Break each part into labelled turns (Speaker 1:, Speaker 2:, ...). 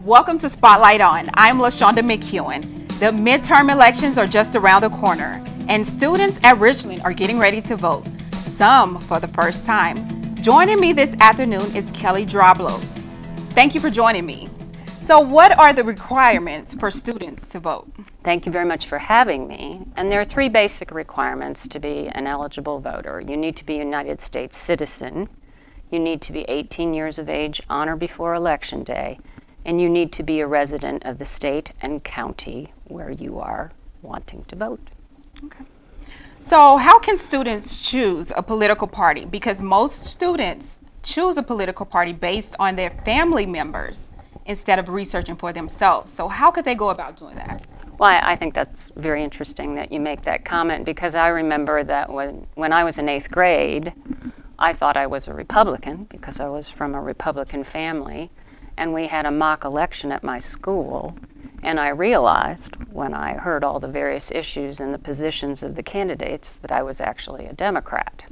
Speaker 1: Welcome to Spotlight On. I'm LaShanda McEwen. The midterm elections are just around the corner, and students at Richland are getting ready to vote, some for the first time. Joining me this afternoon is Kelly Drablos. Thank you for joining me. So what are the requirements for students to vote?
Speaker 2: Thank you very much for having me. And there are three basic requirements to be an eligible voter. You need to be a United States citizen, you need to be 18 years of age on or before Election Day, and you need to be a resident of the state and county where you are wanting to vote.
Speaker 1: Okay. So how can students choose a political party? Because most students choose a political party based on their family members instead of researching for themselves. So how could they go about doing that?
Speaker 2: Well, I think that's very interesting that you make that comment, because I remember that when I was in 8th grade, I thought I was a Republican because I was from a Republican family, and we had a mock election at my school, and I realized when I heard all the various issues and the positions of the candidates that I was actually a Democrat.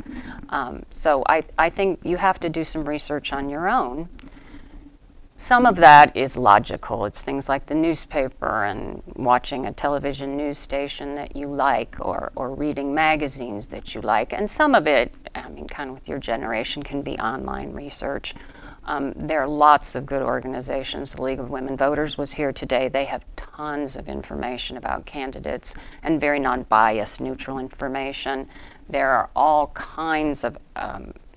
Speaker 2: So I think you have to do some research on your own. Some of that is logical. It's things like the newspaper and watching a television news station that you like, or reading magazines that you like. And some of it, I mean, kind of with your generation, can be online research. There are lots of good organizations. The League of Women Voters was here today. They have tons of information about candidates and very non-biased, neutral information. There are all kinds of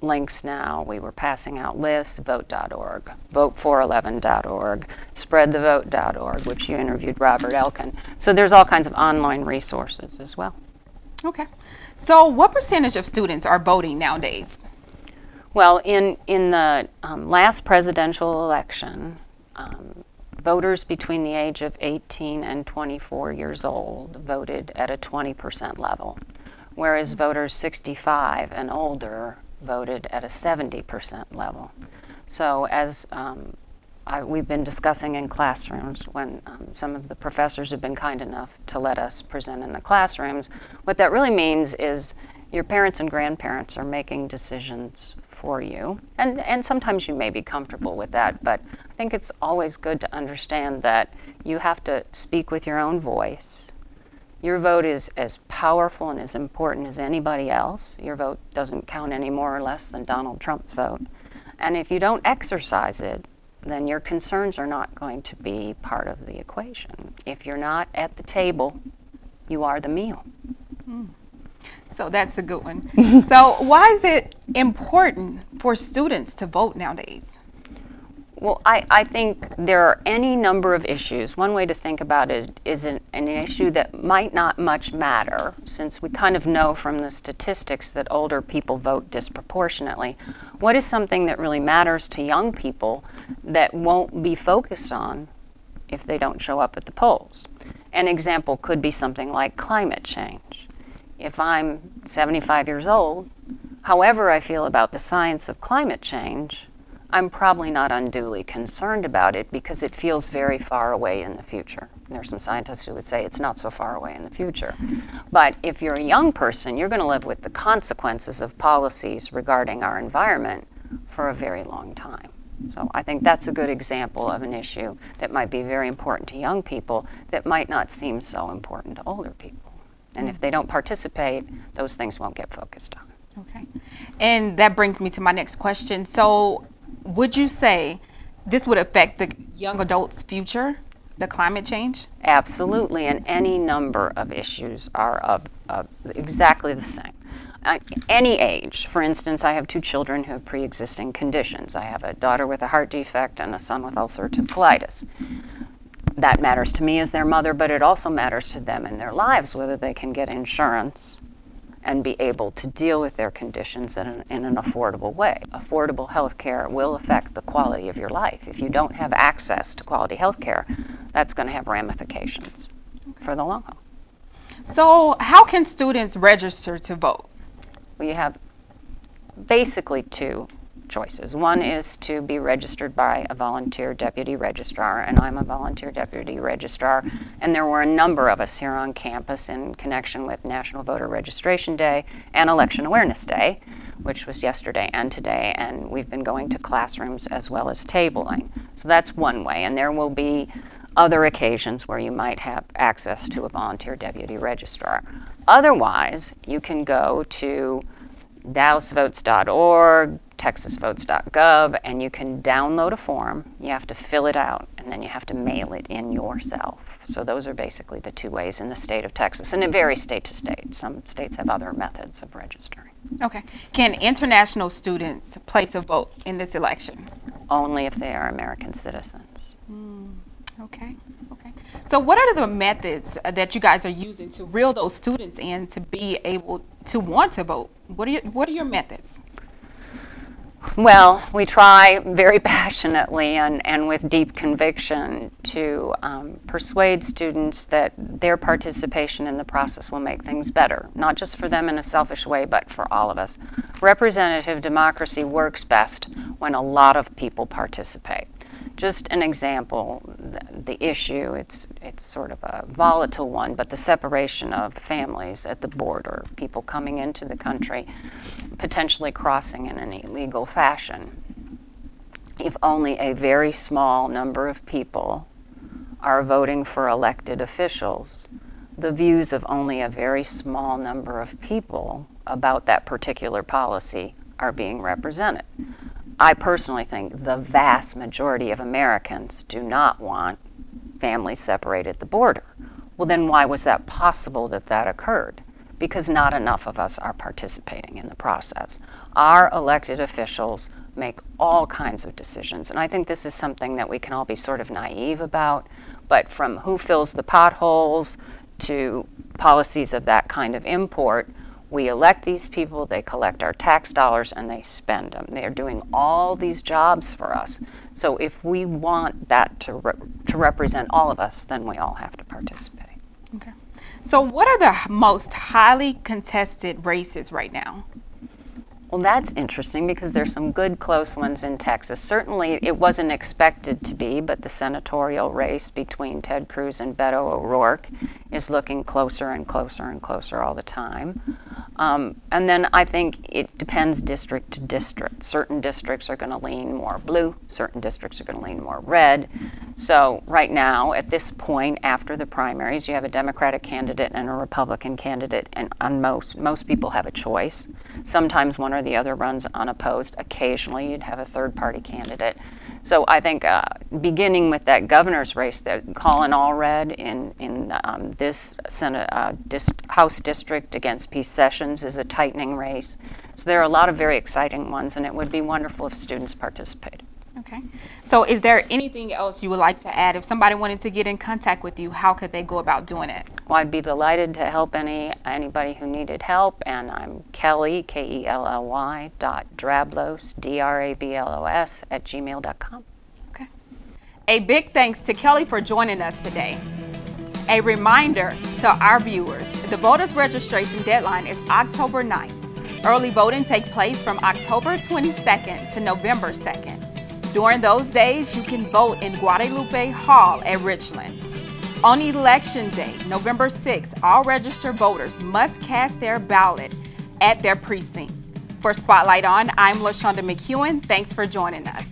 Speaker 2: links now. We were passing out lists, vote.org, vote411.org, spreadthevote.org, which you interviewed Robert Elkin. So there's all kinds of online resources as well.
Speaker 1: Okay. So what percentage of students are voting nowadays?
Speaker 2: Well, in the last presidential election, voters between the age of 18 and 24 years old voted at a 20% level, whereas voters 65 and older voted at a 70% level. So as we've been discussing in classrooms, when some of the professors have been kind enough to let us present in the classrooms, what that really means is your parents and grandparents are making decisions for you, and sometimes you may be comfortable with that, but I think it's always good to understand that you have to speak with your own voice. Your vote is as powerful and as important as anybody else. Your vote doesn't count any more or less than Donald Trump's vote. And if you don't exercise it, then your concerns are not going to be part of the equation. If you're not at the table, you are the meal.
Speaker 1: So that's a good one. So why is it important for students to vote nowadays?
Speaker 2: Well, I think there are any number of issues. One way to think about it is an issue that might not much matter, since we kind of know from the statistics that older people vote disproportionately. What is something that really matters to young people that won't be focused on if they don't show up at the polls? An example could be something like climate change. If I'm 75 years old, however I feel about the science of climate change, I'm probably not unduly concerned about it because it feels very far away in the future. There are some scientists who would say it's not so far away in the future. But if you're a young person, you're going to live with the consequences of policies regarding our environment for a very long time. So I think that's a good example of an issue that might be very important to young people that might not seem so important to older people. And if they don't participate, those things won't get focused on.
Speaker 1: Okay. And that brings me to my next question. So would you say this would affect the young adults' future, the climate change?
Speaker 2: Absolutely, and any number of issues are of exactly the same. Any age. For instance, I have 2 children who have pre-existing conditions. I have a daughter with a heart defect and a son with ulcerative colitis. That matters to me as their mother, but it also matters to them in their lives, whether they can get insurance and be able to deal with their conditions in an affordable way. Affordable health care will affect the quality of your life. If you don't have access to quality health care, that's going to have ramifications for the long haul.
Speaker 1: So how can students register to vote?
Speaker 2: We have basically 2 choices. One is to be registered by a volunteer deputy registrar, and I'm a volunteer deputy registrar, and there were a number of us here on campus in connection with National Voter Registration Day and Election Awareness Day, which was yesterday and today, and we've been going to classrooms as well as tabling. So that's one way, and there will be other occasions where you might have access to a volunteer deputy registrar. Otherwise, you can go to dallasvotes.org, texasvotes.gov, and you can download a form. You have to fill it out, and then you have to mail it in yourself. So those are basically the two ways in the state of Texas, and it varies state to state. Some states have other methods of registering.
Speaker 1: Okay. Can international students place a vote in this election?
Speaker 2: Only if they are American citizens.
Speaker 1: Okay. Okay. So what are the methods that you guys are using to reel those students in to be able to want to vote? What are your methods?
Speaker 2: Well, we try very passionately and with deep conviction to persuade students that their participation in the process will make things better, not just for them in a selfish way, but for all of us. Representative democracy works best when a lot of people participate. Just an example, the issue, it's sort of a volatile one, but the separation of families at the border, people coming into the country, potentially crossing in an illegal fashion. If only a very small number of people are voting for elected officials, the views of only a very small number of people about that particular policy are being represented. I personally think the vast majority of Americans do not want families separated at the border. Well, then why was that possible that that occurred? Because not enough of us are participating in the process. Our elected officials make all kinds of decisions, and I think this is something that we can all be sort of naive about, but from who fills the potholes to policies of that kind of import, we elect these people, they collect our tax dollars, and they spend them. They are doing all these jobs for us. So if we want that to represent all of us, then we all have to participate.
Speaker 1: Okay. So what are the most highly contested races right now?
Speaker 2: Well, that's interesting because there's some good close ones in Texas. Certainly it wasn't expected to be, but the senatorial race between Ted Cruz and Beto O'Rourke is looking closer and closer and closer all the time. And then I think it depends district to district. Certain districts are going to lean more blue, certain districts are going to lean more red. So right now, at this point, after the primaries, you have a Democratic candidate and a Republican candidate, and on most people have a choice. Sometimes one or the other runs unopposed. Occasionally, you'd have a third-party candidate. So I think beginning with that governor's race, that calling all red in this House district against Pete Sessions is a tightening race. So there are a lot of very exciting ones, and it would be wonderful if students participated.
Speaker 1: Okay. So is there anything else you would like to add? If somebody wanted to get in contact with you, how could they go about doing it?
Speaker 2: Well, I'd be delighted to help anybody who needed help, and I'm Kelly, Kelly, .drablos, DRABLOS, @gmail.com.
Speaker 1: Okay. A big thanks to Kelly for joining us today. A reminder to our viewers, the voters registration deadline is October 9th. Early voting takes place from October 22nd to November 2nd. During those days, you can vote in Guadalupe Hall at Richland. On Election Day, November 6th, all registered voters must cast their ballot at their precinct. For Spotlight On, I'm LaShanda McEwen. Thanks for joining us.